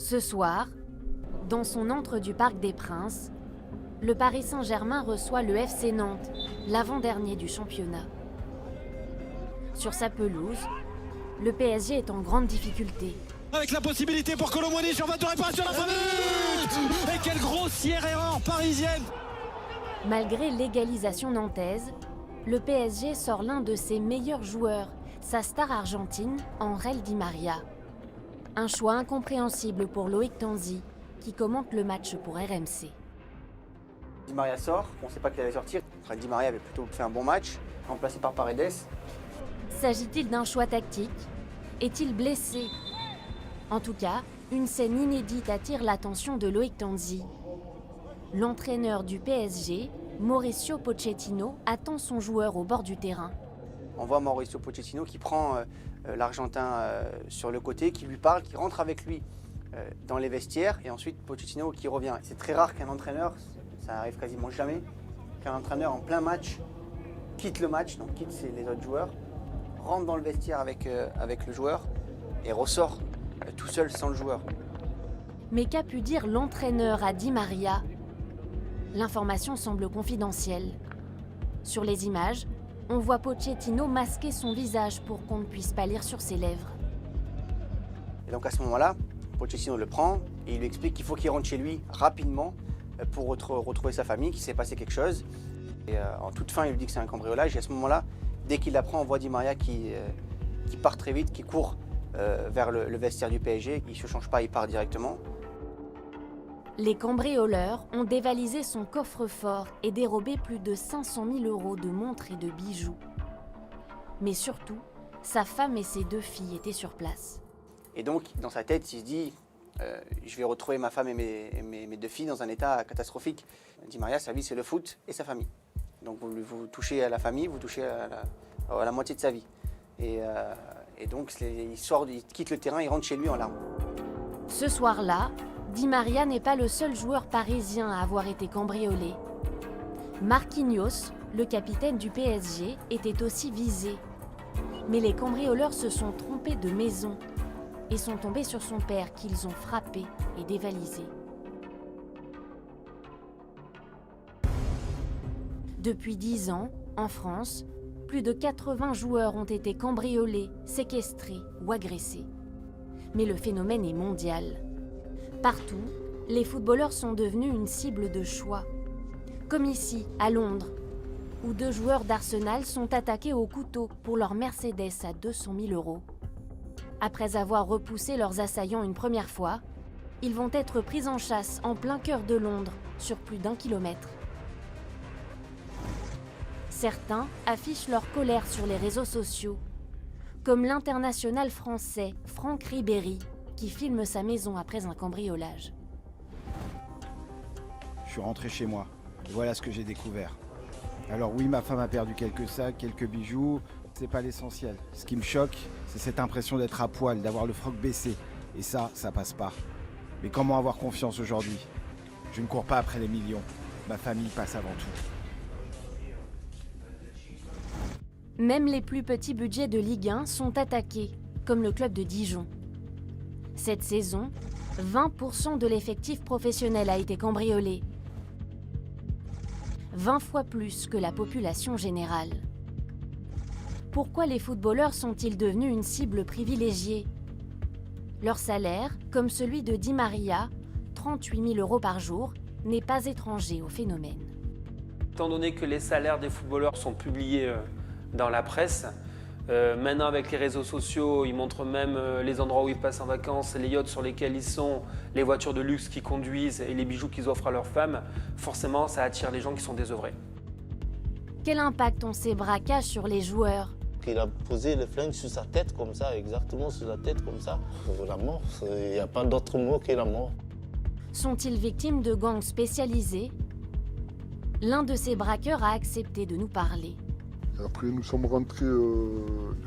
Ce soir, dans son antre du Parc des Princes, le Paris Saint-Germain reçoit le FC Nantes, l'avant-dernier du championnat. Sur sa pelouse, le PSG est en grande difficulté. Avec la possibilité pour Kolo Muani sur 22 réparations, la fin de but. Et quelle grossière erreur parisienne! Malgré l'égalisation nantaise, le PSG sort l'un de ses meilleurs joueurs, sa star argentine, Ángel Di María. Un choix incompréhensible pour Loïc Tanzi, qui commente le match pour RMC. Di María sort, on ne sait pas qu'il allait sortir. Di María avait plutôt fait un bon match, remplacé par Paredes. S'agit-il d'un choix tactique? Est-il blessé? En tout cas, une scène inédite attire l'attention de Loïc Tanzi. L'entraîneur du PSG, Mauricio Pochettino, attend son joueur au bord du terrain. On voit Mauricio Pochettino qui prend l'Argentin sur le côté, qui lui parle, qui rentre avec lui dans les vestiaires, et ensuite Pochettino qui revient. C'est très rare qu'un entraîneur, ça arrive quasiment jamais, qu'un entraîneur en plein match quitte le match, donc quitte les autres joueurs, rentre dans le vestiaire avec le joueur et ressort tout seul sans le joueur. Mais qu'a pu dire l'entraîneur à Di María? L'information semble confidentielle. Sur les images, on voit Pochettino masquer son visage pour qu'on ne puisse pas lire sur ses lèvres. Et donc à ce moment-là, Pochettino le prend et il lui explique qu'il faut qu'il rentre chez lui rapidement pour retrouver sa famille, qu'il s'est passé quelque chose. Et en toute fin, il lui dit que c'est un cambriolage. Et à ce moment-là, dès qu'il l'apprend, on voit Di María qui part très vite, qui court vers le vestiaire du PSG. Il ne se change pas, il part directement. Les cambrioleurs ont dévalisé son coffre-fort et dérobé plus de 500 000 € de montres et de bijoux. Mais surtout, sa femme et ses 2 filles étaient sur place. Et donc, dans sa tête, il se dit je vais retrouver ma femme et mes 2 filles dans un état catastrophique. Di María, sa vie, c'est le foot et sa famille. Donc, vous touchez à la famille, vous touchez à la moitié de sa vie. Et donc, il quitte le terrain, il rentre chez lui en larmes. Ce soir-là, Di María n'est pas le seul joueur parisien à avoir été cambriolé. Marquinhos, le capitaine du PSG, était aussi visé. Mais les cambrioleurs se sont trompés de maison et sont tombés sur son père qu'ils ont frappé et dévalisé. Depuis 10 ans, en France, plus de 80 joueurs ont été cambriolés, séquestrés ou agressés. Mais le phénomène est mondial. Partout, les footballeurs sont devenus une cible de choix. Comme ici, à Londres, où 2 joueurs d'Arsenal sont attaqués au couteau pour leur Mercedes à 200 000 €. Après avoir repoussé leurs assaillants une première fois, ils vont être pris en chasse en plein cœur de Londres, sur plus d'1 kilomètre. Certains affichent leur colère sur les réseaux sociaux, comme l'international français Franck Ribéry, qui filme sa maison après un cambriolage. Je suis rentré chez moi, et voilà ce que j'ai découvert. Alors oui, ma femme a perdu quelques sacs, quelques bijoux, c'est pas l'essentiel. Ce qui me choque, c'est cette impression d'être à poil, d'avoir le froc baissé. Et ça passe pas. Mais comment avoir confiance aujourd'hui? Je ne cours pas après les millions, ma famille passe avant tout. Même les plus petits budgets de Ligue 1 sont attaqués, comme le club de Dijon. Cette saison, 20% de l'effectif professionnel a été cambriolé. 20 fois plus que la population générale. Pourquoi les footballeurs sont-ils devenus une cible privilégiée? Leur salaire, comme celui de Di María, 38 000 € par jour, n'est pas étranger au phénomène. Étant donné que les salaires des footballeurs sont publiés dans la presse, maintenant avec les réseaux sociaux, ils montrent même les endroits où ils passent en vacances, les yachts sur lesquels ils sont, les voitures de luxe qu'ils conduisent et les bijoux qu'ils offrent à leurs femmes. Forcément, ça attire les gens qui sont désœuvrés. Quel impact ont ces braquages sur les joueurs? Il a posé le flingue sur sa tête comme ça, exactement sur la tête comme ça. La mort, il n'y a pas d'autre mot que la mort. Sont-ils victimes de gangs spécialisés? L'un de ces braqueurs a accepté de nous parler. Et après, nous sommes rentrés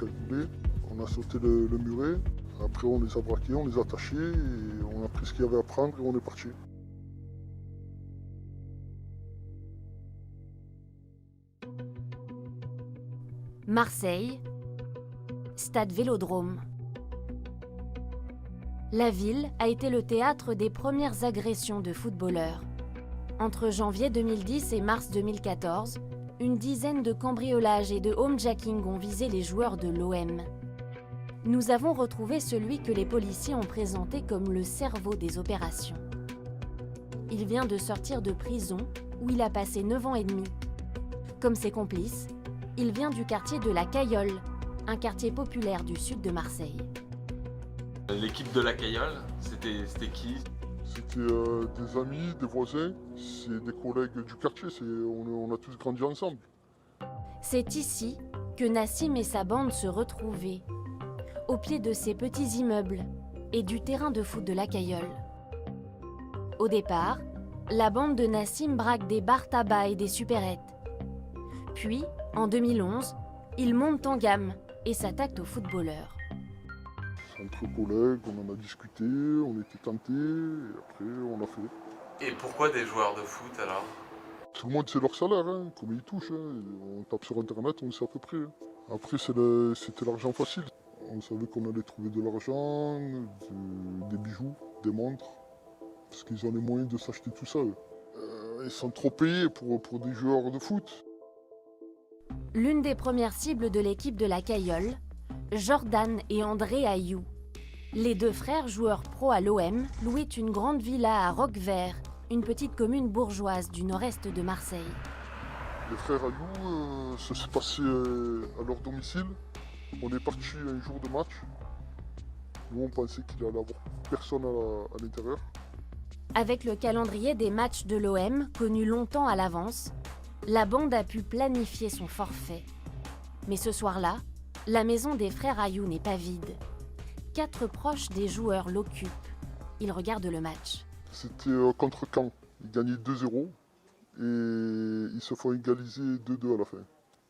calculés, on a sauté le muret. Après, on les a braqués, on les a attachés, et on a pris ce qu'il y avait à prendre et on est parti. Marseille, stade Vélodrome. La ville a été le théâtre des premières agressions de footballeurs. Entre janvier 2010 et mars 2014, une dizaine de cambriolages et de homejacking ont visé les joueurs de l'OM. Nous avons retrouvé celui que les policiers ont présenté comme le cerveau des opérations. Il vient de sortir de prison où il a passé 9 ans et demi. Comme ses complices, il vient du quartier de la Cayolle, un quartier populaire du sud de Marseille. L'équipe de la Cayolle, c'était qui? C'était des amis, des voisins, c'est des collègues du quartier, on a tous grandi ensemble. C'est ici que Nassim et sa bande se retrouvaient, au pied de ces petits immeubles et du terrain de foot de la Cayolle. Au départ, la bande de Nassim braque des bars tabac et des supérettes. Puis, en 2011, ils montent en gamme et s'attaquent aux footballeurs. Entre collègues, on en a discuté, on était tentés, et après on l'a fait. Et pourquoi des joueurs de foot alors? Tout le monde sait leur salaire, hein, combien ils touchent. Hein. On tape sur internet, on sait à peu près. Hein. Après c'était l'argent facile. On savait qu'on allait trouver de l'argent, des bijoux, des montres. Parce qu'ils ont les moyens de s'acheter tout ça. Ils sont trop payés pour des joueurs de foot. L'une des premières cibles de l'équipe de la Cayolle, Jordan et André Ayou. Les deux frères joueurs pro à l'OM louaient une grande villa à Roquevert, une petite commune bourgeoise du nord-est de Marseille. Les frères Ayou, ça s'est passé à leur domicile. On est parti un jour de match. Nous on pensait qu'il allait y avoir personne à l'intérieur. Avec le calendrier des matchs de l'OM, connu longtemps à l'avance, la bande a pu planifier son forfait. Mais ce soir-là, la maison des frères Ayou n'est pas vide. 4 proches des joueurs l'occupent. Ils regardent le match. C'était contre Caen. Ils gagnaient 2-0 et ils se font égaliser 2-2 à la fin.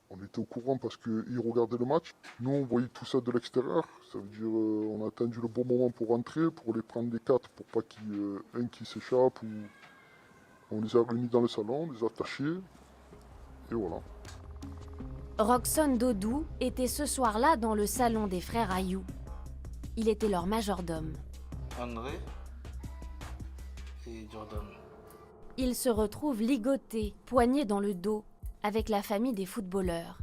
On était au courant parce qu'ils regardaient le match. Nous, on voyait tout ça de l'extérieur. Ça veut dire on a attendu le bon moment pour rentrer, pour les prendre les 4, pour pas qu'il y ait un qui s'échappe. On les a réunis dans le salon, on les a attachés. Et voilà. Roxane Dodou était ce soir-là dans le salon des frères Ayou. Il était leur majordome. André et Jordan. Ils se retrouvent ligotés, poignés dans le dos, avec la famille des footballeurs.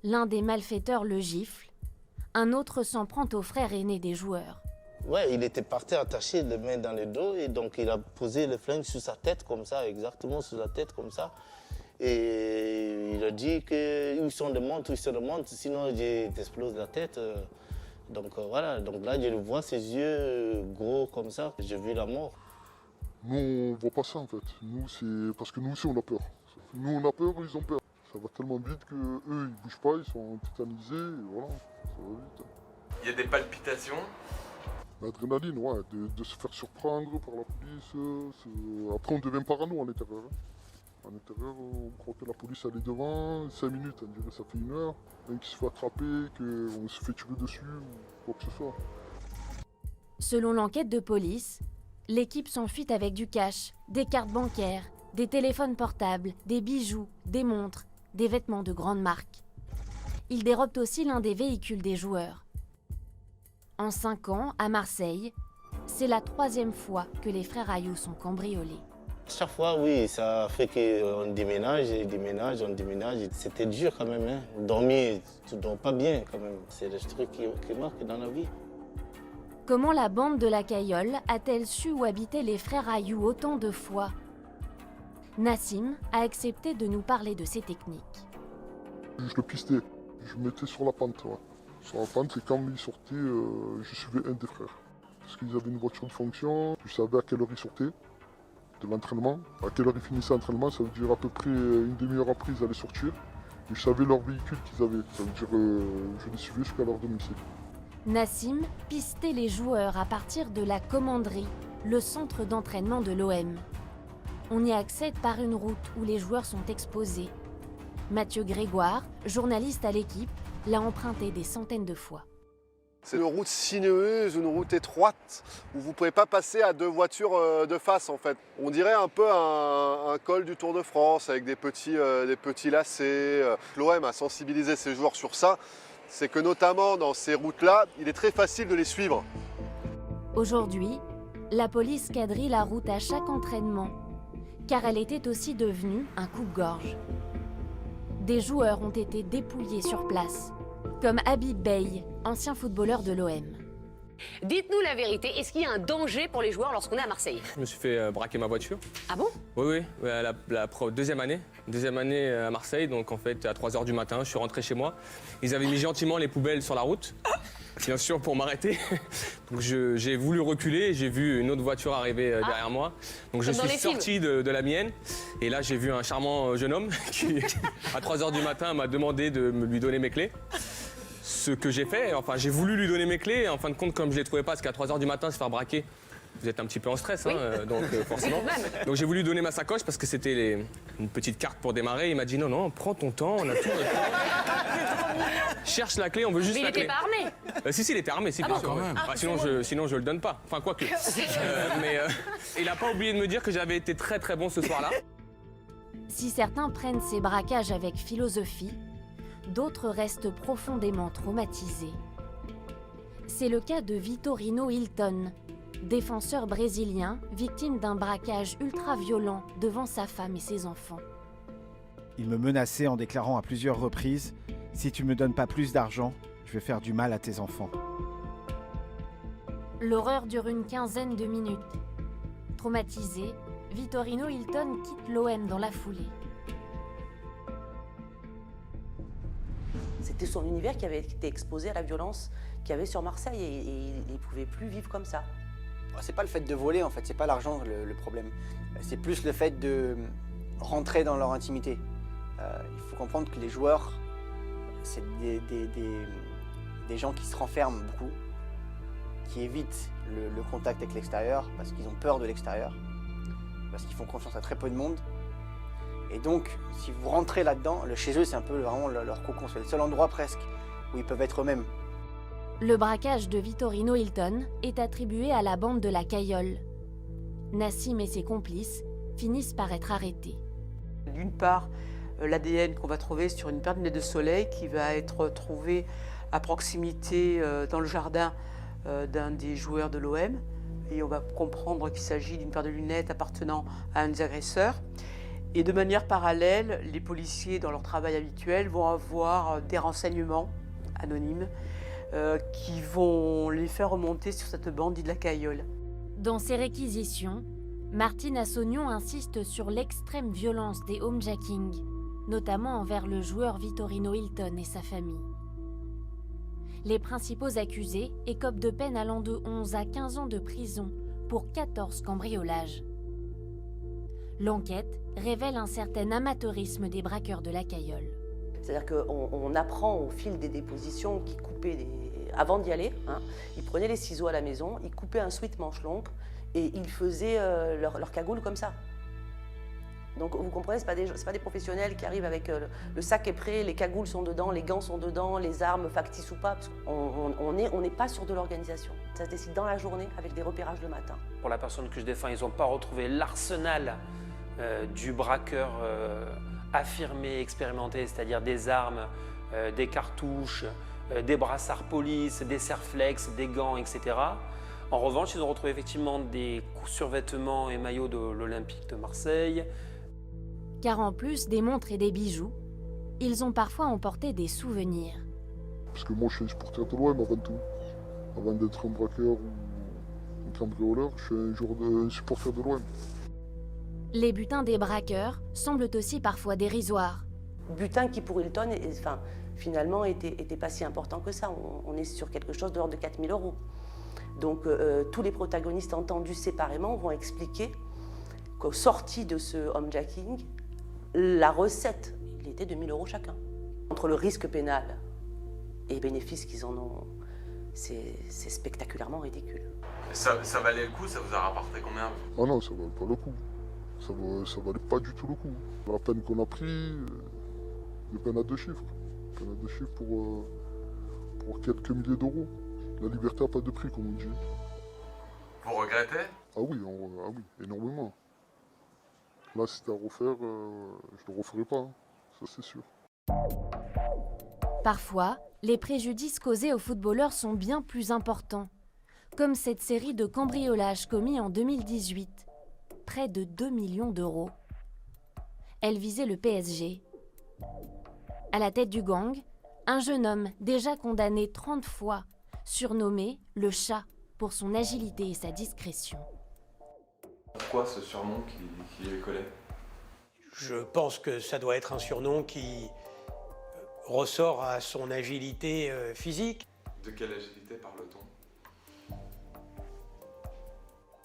L'un des malfaiteurs le gifle, un autre s'en prend au frère aîné des joueurs. Ouais, il était parti attaché les mains dans le dos et donc il a posé le flingue sur sa tête comme ça, exactement sur la tête comme ça. Et il a dit qu'ils sont de montre, sinon je t'explose la tête. Donc voilà, donc là je le vois, ses yeux gros comme ça, j'ai vu la mort. Nous, on voit pas ça en fait. Nous, c'est parce que nous aussi, on a peur. Nous, on a peur, ils ont peur. Ça va tellement vite qu'eux, ils bougent pas, ils sont tétanisés, et voilà, ça va vite. Il y a des palpitations? L'adrénaline, ouais, de se faire surprendre par la police. Après, on devient parano à l'intérieur. Hein. À l'intérieur, on croit que la police elle est devant, 5 minutes, on dirait ça fait 1 heure. Un qui se fait attraper, qu'on se fait tirer dessus, ou quoi que ce soit. Selon l'enquête de police, l'équipe s'enfuit avec du cash, des cartes bancaires, des téléphones portables, des bijoux, des montres, des vêtements de grande marque. Ils dérobent aussi l'un des véhicules des joueurs. En 5 ans, à Marseille, c'est la 3e fois que les frères Ayou sont cambriolés. Chaque fois, oui, ça fait qu'on déménage, on déménage. C'était dur quand même, hein. Dormir, tu dors pas bien quand même. C'est le truc qui marque dans la vie. Comment la bande de la Cayolle a-t-elle su où habitaient les frères Ayou autant de fois? Nassim a accepté de nous parler de ses techniques. Je le pistais, je me mettais sur la pente. Ouais. Sur la pente, et quand il sortait, je suivais un des frères. Parce qu'ils avaient une voiture de fonction, je savais à quelle heure ils sortaient de l'entraînement. À quelle heure ils finissaient l'entraînement, ça veut dire à peu près une demi-heure après, ils allaient sortir. Et je savais leur véhicule qu'ils avaient, ça veut dire je les suivais jusqu'à leur domicile. Nassim pistait les joueurs à partir de la commanderie, le centre d'entraînement de l'OM. On y accède par une route où les joueurs sont exposés. Mathieu Grégoire, journaliste à l'équipe, l'a emprunté des centaines de fois. C'est une route sinueuse, une route étroite, où vous ne pouvez pas passer à 2 voitures de face en fait. On dirait un peu un col du Tour de France avec des petits lacets. L'OM a sensibilisé ses joueurs sur ça. C'est que notamment dans ces routes-là, il est très facile de les suivre. Aujourd'hui, la police quadrille la route à chaque entraînement, car elle était aussi devenue un coupe-gorge. Des joueurs ont été dépouillés sur place, comme Habib Beye, ancien footballeur de l'OM. Dites-nous la vérité, est-ce qu'il y a un danger pour les joueurs lorsqu'on est à Marseille? Je me suis fait braquer ma voiture. Ah bon? Oui, deuxième année à Marseille, donc en fait à 3h du matin, je suis rentré chez moi. Ils avaient mis gentiment les poubelles sur la route, bien sûr pour m'arrêter. Donc j'ai voulu reculer et j'ai vu une autre voiture arriver derrière moi. Donc je suis sorti de la mienne et là j'ai vu un charmant jeune homme qui, à 3h du matin, m'a demandé de lui donner mes clés. Ce que j'ai fait, enfin j'ai voulu lui donner mes clés, et en fin de compte comme je les trouvais pas, parce qu'à 3h du matin se faire braquer, vous êtes un petit peu en stress, oui. Donc forcément. Donc j'ai voulu lui donner ma sacoche parce que c'était une petite carte pour démarrer. Il m'a dit non, prends ton temps, on a tout notre temps. Cherche la clé, on veut juste la clé. Mais il était pas armé? Si, il était armé, si, bien sûr. Sinon je le donne pas. Enfin, quoique. Mais il a pas oublié de me dire que j'avais été très très bon ce soir-là. Si certains prennent ces braquages avec philosophie, d'autres restent profondément traumatisés. C'est le cas de Vitorino Hilton, défenseur brésilien victime d'un braquage ultra-violent devant sa femme et ses enfants. Il me menaçait en déclarant à plusieurs reprises « Si tu me donnes pas plus d'argent, je vais faire du mal à tes enfants. » L'horreur dure une quinzaine de minutes. Traumatisé, Vitorino Hilton quitte l'OM dans la foulée. C'était son univers qui avait été exposé à la violence qu'il y avait sur Marseille et il ne pouvait plus vivre comme ça. C'est pas le fait de voler en fait, c'est pas l'argent le problème. C'est plus le fait de rentrer dans leur intimité. Il faut comprendre que les joueurs, c'est des gens qui se renferment beaucoup, qui évitent le contact avec l'extérieur parce qu'ils ont peur de l'extérieur, parce qu'ils font confiance à très peu de monde. Et donc, si vous rentrez là-dedans, chez eux, c'est un peu vraiment leur cocon. C'est le seul endroit presque où ils peuvent être eux-mêmes. Le braquage de Vitorino Hilton est attribué à la bande de la Cayolle. Nassim et ses complices finissent par être arrêtés. D'une part, l'ADN qu'on va trouver sur une paire de lunettes de soleil qui va être trouvée à proximité dans le jardin d'un des joueurs de l'OM. Et on va comprendre qu'il s'agit d'une paire de lunettes appartenant à un des agresseurs. Et de manière parallèle, les policiers, dans leur travail habituel, vont avoir des renseignements anonymes qui vont les faire remonter sur cette bande dite de la Cayolle. Dans ses réquisitions, Martine Assognon insiste sur l'extrême violence des homejackings, notamment envers le joueur Vitorino Hilton et sa famille. Les principaux accusés écopent de peines allant de 11 à 15 ans de prison pour 14 cambriolages. L'enquête révèle un certain amateurisme des braqueurs de la Cayolle. C'est-à-dire qu'on apprend au fil des dépositions qu'ils coupaient avant d'y aller, ils prenaient les ciseaux à la maison, ils coupaient un sweat manche longue et ils faisaient leur cagoule comme ça. Donc vous comprenez, ce n'est pas des professionnels qui arrivent avec le sac est prêt, les cagoules sont dedans, les gants sont dedans, les armes factices ou pas. Parce on n'est pas sur de l'organisation. Ça se décide dans la journée avec des repérages le matin. Pour la personne que je défends, ils n'ont pas retrouvé l'arsenal du braqueur affirmé, expérimenté, c'est-à-dire des armes, des cartouches, des brassards police, des serflex, des gants, etc. En revanche, ils ont retrouvé effectivement des survêtements et maillots de l'Olympique de Marseille. Car en plus des montres et des bijoux, ils ont parfois emporté des souvenirs. Parce que moi je suis un supporter de l'OM avant tout. Avant d'être un braqueur ou un cambrioleur, je suis un supporter de l'OM. Les butins des braqueurs semblent aussi parfois dérisoires. Butin qui pour Hilton, finalement, était pas si important que ça. On est sur quelque chose de l'ordre de 4 000 €. Donc tous les protagonistes entendus séparément vont expliquer qu'au sorti de ce homejacking, la recette, il était de 1 000 € chacun. Entre le risque pénal et les bénéfices qu'ils en ont, c'est spectaculairement ridicule. Ça valait le coup, ça vous a rapporté combien? Ah non, ça valait pas le coup. Ça valait pas du tout le coup. La peine qu'on a pris, une peine à 2 chiffres. Une peine à 2 chiffres pour quelques milliers d'euros. La liberté n'a pas de prix, comme on dit. Vous regrettez? Ah oui, énormément. Là, si c'était à refaire, je ne le referai pas, ça c'est sûr. Parfois, les préjudices causés aux footballeurs sont bien plus importants, comme cette série de cambriolages commis en 2018, près de 2 millions d'euros. Elle visait le PSG. À la tête du gang, un jeune homme déjà condamné 30 fois, surnommé le chat pour son agilité et sa discrétion. Pourquoi ce surnom qui lui collait? Je pense que ça doit être un surnom qui ressort à son agilité physique. De quelle agilité parle-t-on?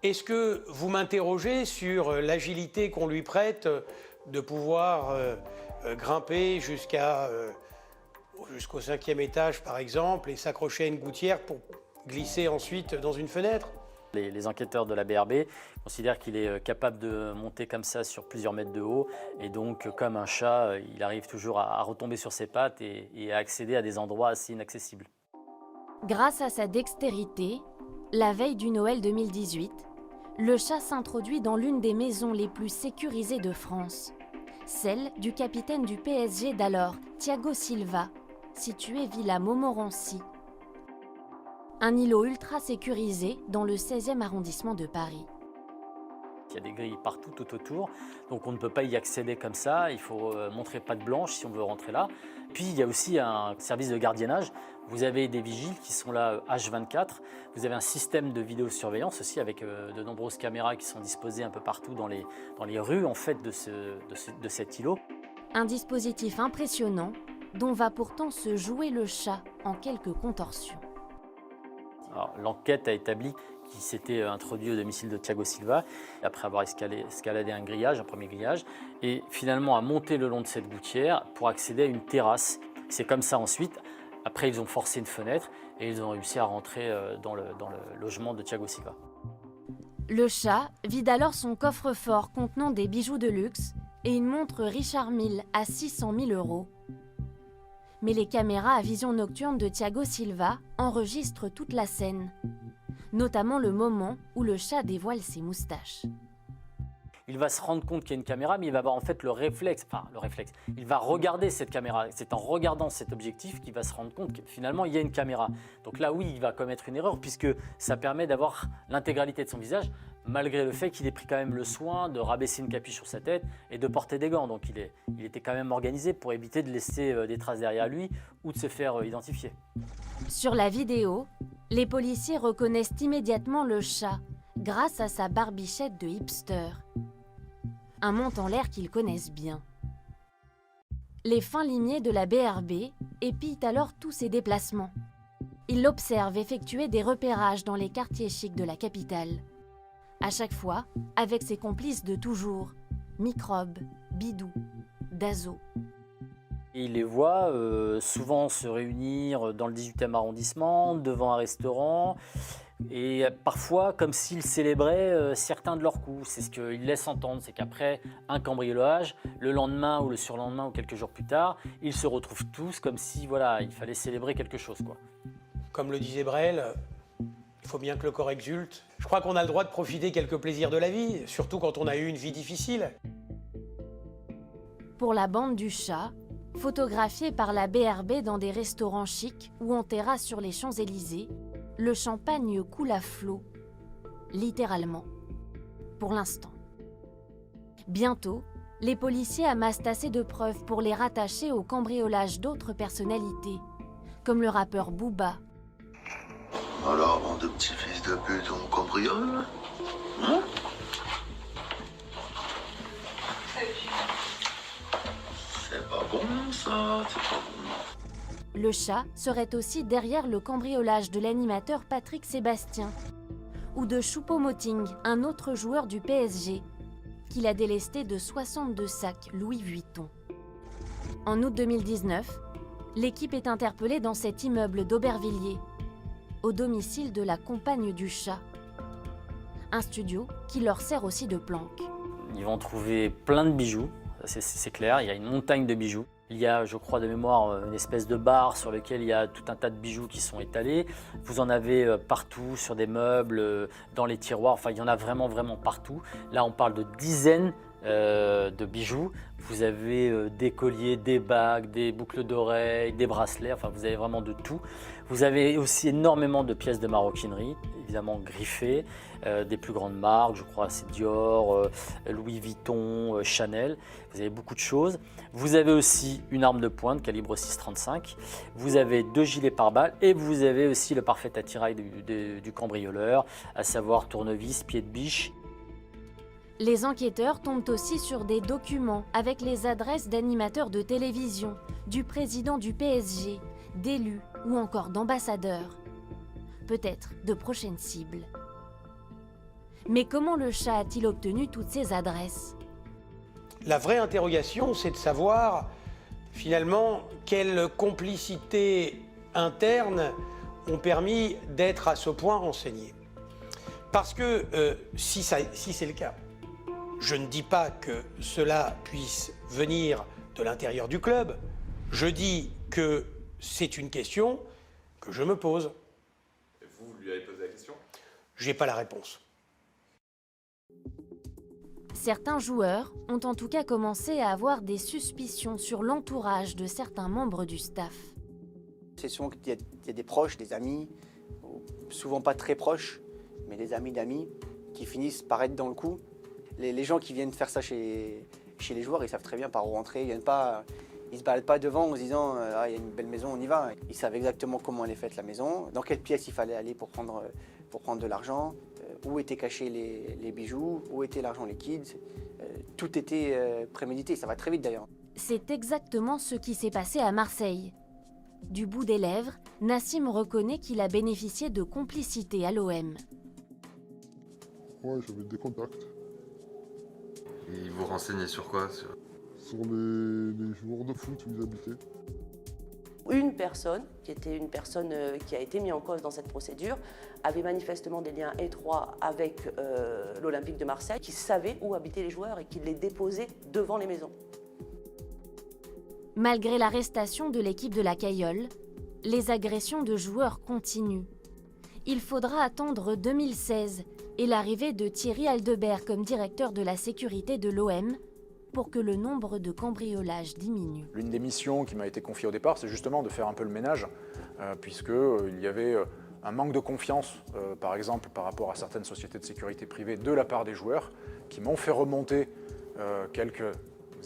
Est-ce que vous m'interrogez sur l'agilité qu'on lui prête de pouvoir grimper jusqu'au 5e étage, par exemple, et s'accrocher à une gouttière pour glisser ensuite dans une fenêtre? Les enquêteurs de la BRB considèrent qu'il est capable de monter comme ça sur plusieurs mètres de haut et donc comme un chat, il arrive toujours à retomber sur ses pattes et à accéder à des endroits assez inaccessibles. Grâce à sa dextérité, la veille du Noël 2018, le chat s'introduit dans l'une des maisons les plus sécurisées de France, celle du capitaine du PSG d'alors, Thiago Silva, située Villa Montmorency. Un îlot ultra sécurisé dans le 16e arrondissement de Paris. Il y a des grilles partout, tout autour, donc on ne peut pas y accéder comme ça, il faut montrer patte blanche si on veut rentrer là. Puis il y a aussi un service de gardiennage, vous avez des vigiles qui sont là H24, vous avez un système de vidéosurveillance aussi avec de nombreuses caméras qui sont disposées un peu partout dans les rues en fait de cet îlot. Un dispositif impressionnant dont va pourtant se jouer le chat en quelques contorsions. L'enquête a établi qu'il s'était introduit au domicile de Thiago Silva, après avoir escaladé un grillage, un premier grillage, et finalement a monté le long de cette gouttière pour accéder à une terrasse. C'est comme ça ensuite, après ils ont forcé une fenêtre et ils ont réussi à rentrer dans le logement de Thiago Silva. Le chat vide alors son coffre-fort contenant des bijoux de luxe et une montre Richard Mille à 600 000 €. Mais les caméras à vision nocturne de Thiago Silva enregistrent toute la scène, notamment le moment où le chat dévoile ses moustaches. Il va se rendre compte qu'il y a une caméra, mais il va avoir en fait le réflexe, il va regarder cette caméra. C'est en regardant cet objectif qu'il va se rendre compte que finalement il y a une caméra. Donc là oui, il va commettre une erreur puisque ça permet d'avoir l'intégralité de son visage, malgré le fait qu'il ait pris quand même le soin de rabaisser une capuche sur sa tête et de porter des gants. Donc il était quand même organisé pour éviter de laisser des traces derrière lui ou de se faire identifier. Sur la vidéo, les policiers reconnaissent immédiatement le chat grâce à sa barbichette de hipster. Un monte en l'air qu'ils connaissent bien. Les fins limiers de la BRB épient alors tous ses déplacements. Ils l'observent effectuer des repérages dans les quartiers chics de la capitale. À chaque fois, avec ses complices de toujours, Microbe, Bidou, Dazo. Il les voit souvent se réunir dans le 18e arrondissement, devant un restaurant, et parfois comme s'ils célébraient certains de leurs coups. C'est ce qu'ils laissent entendre, c'est qu'après un cambriolage, le lendemain ou le surlendemain ou quelques jours plus tard, ils se retrouvent tous comme si voilà, il fallait célébrer quelque chose, quoi. Comme le disait Brel, il faut bien que le corps exulte. Je crois qu'on a le droit de profiter quelques plaisirs de la vie, surtout quand on a eu une vie difficile. Pour la bande du chat, photographiée par la BRB dans des restaurants chics ou en terrasse sur les Champs-Élysées, le champagne coule à flot, littéralement, pour l'instant. Bientôt, les policiers amassent assez de preuves pour les rattacher au cambriolage d'autres personnalités, comme le rappeur Booba. Alors, bande de petits fils de pute, on cambriole, hein? C'est pas bon ça, c'est pas bon. Le chat serait aussi derrière le cambriolage de l'animateur Patrick Sébastien ou de Choupo-Moting, un autre joueur du PSG, qu'il a délesté de 62 sacs Louis Vuitton. En août 2019, l'équipe est interpellée dans cet immeuble d'Aubervilliers, au domicile de la compagne du chat. Un studio qui leur sert aussi de planque. Ils vont trouver plein de bijoux, c'est clair, il y a une montagne de bijoux. Il y a, je crois de mémoire, une espèce de bar sur lequel il y a tout un tas de bijoux qui sont étalés. Vous en avez partout, sur des meubles, dans les tiroirs, enfin il y en a vraiment, vraiment partout. Là on parle de dizaines de bijoux. Vous avez des colliers, des bagues, des boucles d'oreilles, des bracelets, enfin vous avez vraiment de tout. Vous avez aussi énormément de pièces de maroquinerie, évidemment griffées, des plus grandes marques, je crois c'est Dior, Louis Vuitton, Chanel, vous avez beaucoup de choses. Vous avez aussi une arme de pointe calibre 6,35, vous avez 2 gilets pare-balles et vous avez aussi le parfait attirail du cambrioleur, à savoir tournevis, pied de biche. Les enquêteurs tombent aussi sur des documents avec les adresses d'animateurs de télévision, du président du PSG, d'élus ou encore d'ambassadeurs. Peut-être de prochaines cibles. Mais comment le chat a-t-il obtenu toutes ces adresses? La vraie interrogation, c'est de savoir finalement quelles complicités internes ont permis d'être à ce point renseignés. Parce que si c'est le cas, je ne dis pas que cela puisse venir de l'intérieur du club, je dis que c'est une question que je me pose. Et vous lui avez posé la question? Je n'ai pas la réponse. Certains joueurs ont en tout cas commencé à avoir des suspicions sur l'entourage de certains membres du staff. C'est souvent qu'il y a des proches, des amis, souvent pas très proches, mais des amis d'amis, qui finissent par être dans le coup. Les gens qui viennent faire ça chez les joueurs, ils savent très bien par où rentrer. Ils ne se baladent pas devant en se disant « Ah, il y a une belle maison, on y va ». Ils savent exactement comment elle est faite la maison, dans quelle pièce il fallait aller pour prendre de l'argent, où étaient cachés les bijoux, où était l'argent liquide. Tout était prémédité, ça va très vite d'ailleurs. C'est exactement ce qui s'est passé à Marseille. Du bout des lèvres, Nassim reconnaît qu'il a bénéficié de complicité à l'OM. Ouais, j'avais des contacts. Et il vous renseignait sur quoi? Sur les joueurs de foot où ils habitaient. Une personne, qui était une personne qui a été mise en cause dans cette procédure, avait manifestement des liens étroits avec l'Olympique de Marseille, qui savait où habitaient les joueurs et qui les déposait devant les maisons. Malgré l'arrestation de l'équipe de la Cayolle, les agressions de joueurs continuent. Il faudra attendre 2016 et l'arrivée de Thierry Aldebert comme directeur de la sécurité de l'OM pour que le nombre de cambriolages diminue. L'une des missions qui m'a été confiée au départ, c'est justement de faire un peu le ménage, puisqu'il y avait un manque de confiance, par exemple, par rapport à certaines sociétés de sécurité privée de la part des joueurs, qui m'ont fait remonter quelques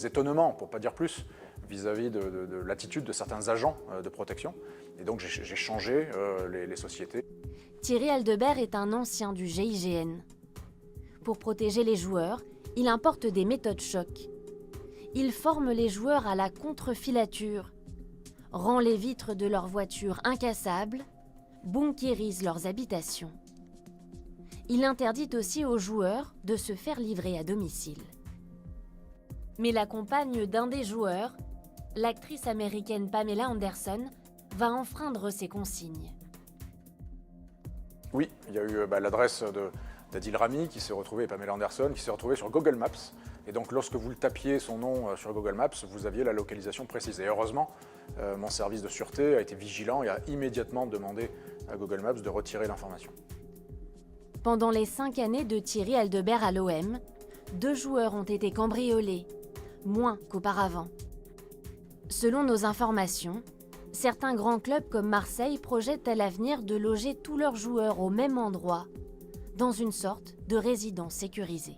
étonnements, pour ne pas dire plus, vis-à-vis de l'attitude de certains agents de protection. Et donc j'ai changé les sociétés. Thierry Aldebert est un ancien du GIGN. Pour protéger les joueurs, il importe des méthodes choc. Il forme les joueurs à la contre-filature, rend les vitres de leurs voitures incassables, bunkérise leurs habitations. Il interdit aussi aux joueurs de se faire livrer à domicile. Mais la compagne d'un des joueurs, l'actrice américaine Pamela Anderson, va enfreindre ces consignes. Oui, il y a eu l'adresse d'Adil Rami qui s'est retrouvée, et Pamela Anderson, qui s'est retrouvée sur Google Maps. Et donc lorsque vous le tapiez son nom sur Google Maps, vous aviez la localisation précise. Et heureusement, mon service de sûreté a été vigilant et a immédiatement demandé à Google Maps de retirer l'information. Pendant les 5 années de Thierry Aldebert à l'OM, 2 joueurs ont été cambriolés, moins qu'auparavant. Selon nos informations, certains grands clubs comme Marseille projettent à l'avenir de loger tous leurs joueurs au même endroit, dans une sorte de résidence sécurisée.